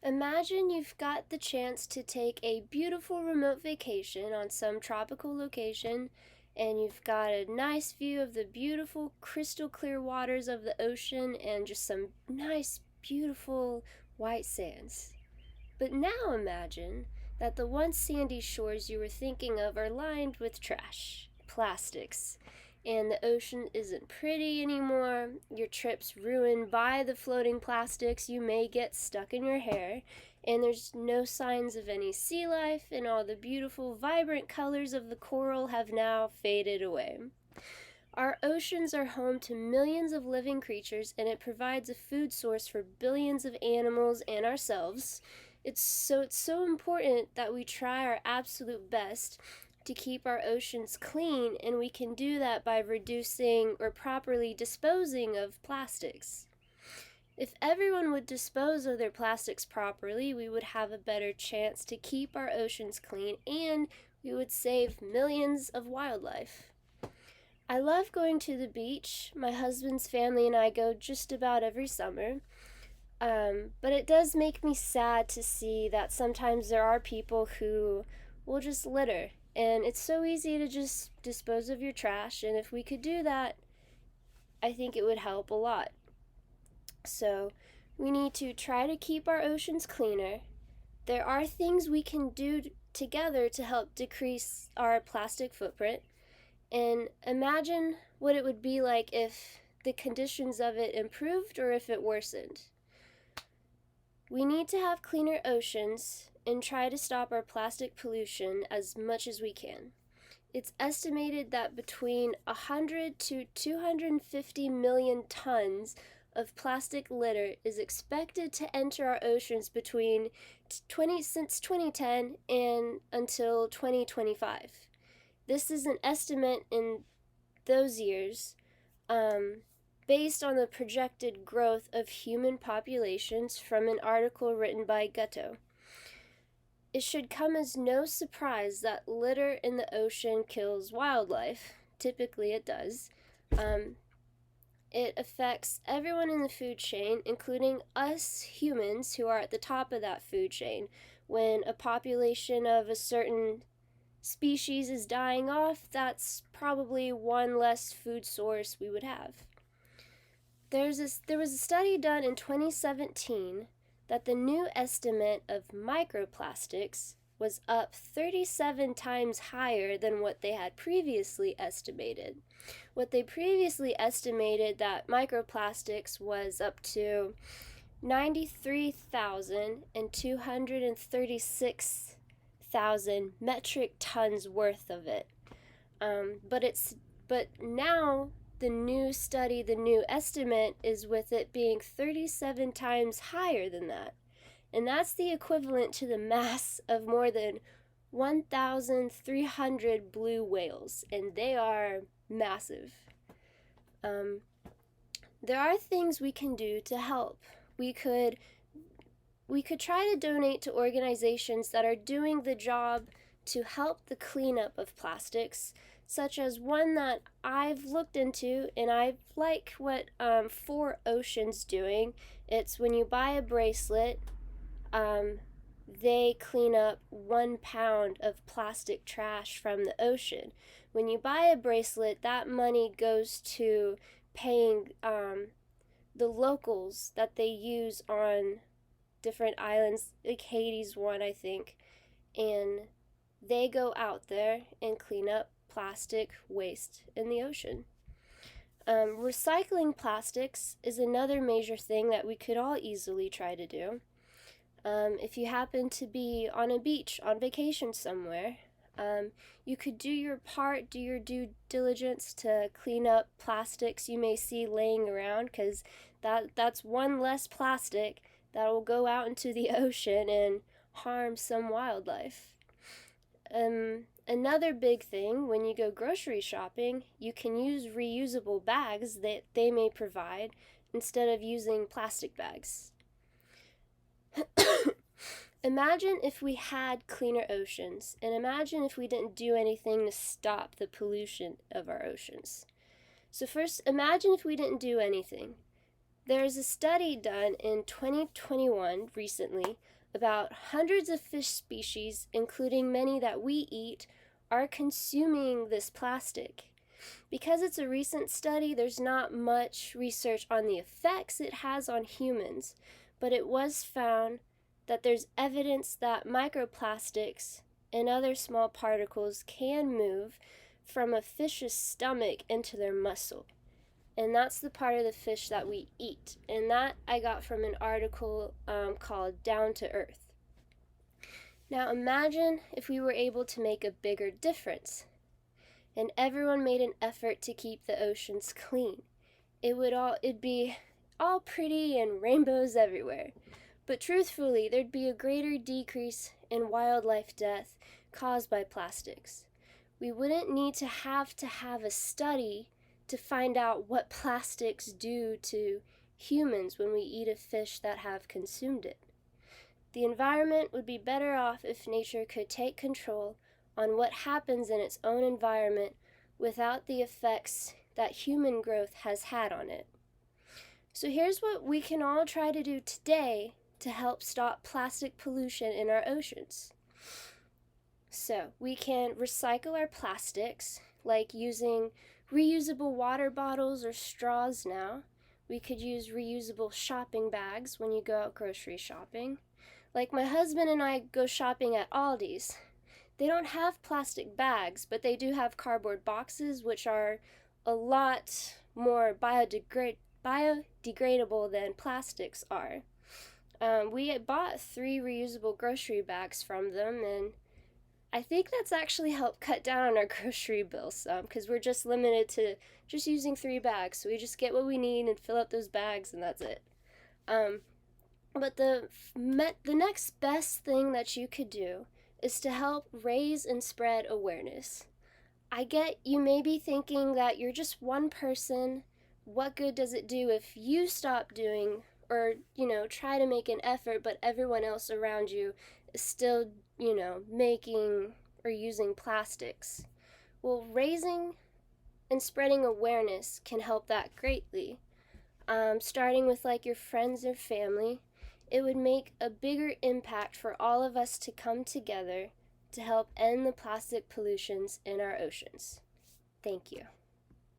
Imagine you've got the chance to take a beautiful remote vacation on some tropical location, and you've got a nice view of the beautiful crystal clear waters of the ocean and just some nice, beautiful white sands. But now imagine that the once sandy shores you were thinking of are lined with trash, plastics, and the ocean isn't pretty anymore. Your trip's ruined by the floating plastics. You may get stuck in your hair, and there's no signs of any sea life, and all the beautiful, vibrant colors of the coral have now faded away. Our oceans are home to millions of living creatures, and it provides a food source for billions of animals and ourselves. It's so important that we try our absolute best to keep our oceans clean, and we can do that by reducing or properly disposing of plastics. If everyone would dispose of their plastics properly, we would have a better chance to keep our oceans clean, and we would save millions of wildlife. I love going to the beach. My husband's family and I go just about every summer. But it does make me sad to see that sometimes there are people who will just litter. And it's so easy to just dispose of your trash. And if we could do that, I think it would help a lot. So we need to try to keep our oceans cleaner. There are things we can do together to help decrease our plastic footprint. And imagine what it would be like if the conditions of it improved or if it worsened. We need to have cleaner oceans and try to stop our plastic pollution as much as we can. It's estimated that between 100 to 250 million tons of plastic litter is expected to enter our oceans since 2010 and until 2025. This is an estimate in those years, based on the projected growth of human populations from an article written by Gutto. It should come as no surprise that litter in the ocean kills wildlife. Typically, it does. It affects everyone in the food chain, including us humans who are at the top of that food chain. When a population of a certain species is dying off, that's probably one less food source we would have. There was a study done in 2017 that the new estimate of microplastics was up 37 times higher than what they had previously estimated. What they previously estimated that microplastics was up to 93,236,000 metric tons worth of it. But now the new study, the new estimate is with it being 37 times higher than that. And that's the equivalent to the mass of more than 1,300 blue whales, and they are massive. There are things we can do to help. We could try to donate to organizations that are doing the job to help the cleanup of plastics, such as one that I've looked into, and I like what 4Ocean's doing. It's when you buy a bracelet, they clean up 1 pound of plastic trash from the ocean. When you buy a bracelet, that money goes to paying the locals that they use on different islands, like Haiti's one, I think, and they go out there and clean up plastic waste in the ocean. Recycling plastics is another major thing that we could all easily try to do. If you happen to be on a beach on vacation somewhere, you could do your part, do your due diligence to clean up plastics you may see laying around, because that's one less plastic that will go out into the ocean and harm some wildlife. Another big thing, when you go grocery shopping, you can use reusable bags that they may provide instead of using plastic bags. Imagine if we had cleaner oceans, and imagine if we didn't do anything to stop the pollution of our oceans. So first, imagine if we didn't do anything. There's a study done in 2021 recently about hundreds of fish species, including many that we eat, are consuming this plastic. Because it's a recent study, there's not much research on the effects it has on humans, but it was found that there's evidence that microplastics and other small particles can move from a fish's stomach into their muscle. And that's the part of the fish that we eat. And that I got from an article called Down to Earth. Now imagine if we were able to make a bigger difference and everyone made an effort to keep the oceans clean. It'd be all pretty and rainbows everywhere. But truthfully, there'd be a greater decrease in wildlife death caused by plastics. We wouldn't need to have a study to find out what plastics do to humans when we eat a fish that have consumed it. The environment would be better off if nature could take control on what happens in its own environment without the effects that human growth has had on it. So here's what we can all try to do today to help stop plastic pollution in our oceans. So we can recycle our plastics, like using reusable water bottles or straws now. We could use reusable shopping bags when you go out grocery shopping. Like my husband and I go shopping at Aldi's. They don't have plastic bags, but they do have cardboard boxes, which are a lot more biodegradable than plastics are. We bought 3 reusable grocery bags from them, and I think that's actually helped cut down on our grocery bill some, because we're just limited to just using 3 bags. So we just get what we need and fill up those bags, and that's it. But the next best thing that you could do is to help raise and spread awareness. I get you may be thinking that you're just one person. What good does it do if you stop doing or, try to make an effort, but everyone else around you is still, making or using plastics? Well, raising and spreading awareness can help that greatly. Starting with your friends or family, it would make a bigger impact for all of us to come together to help end the plastic pollutions in our oceans. Thank you.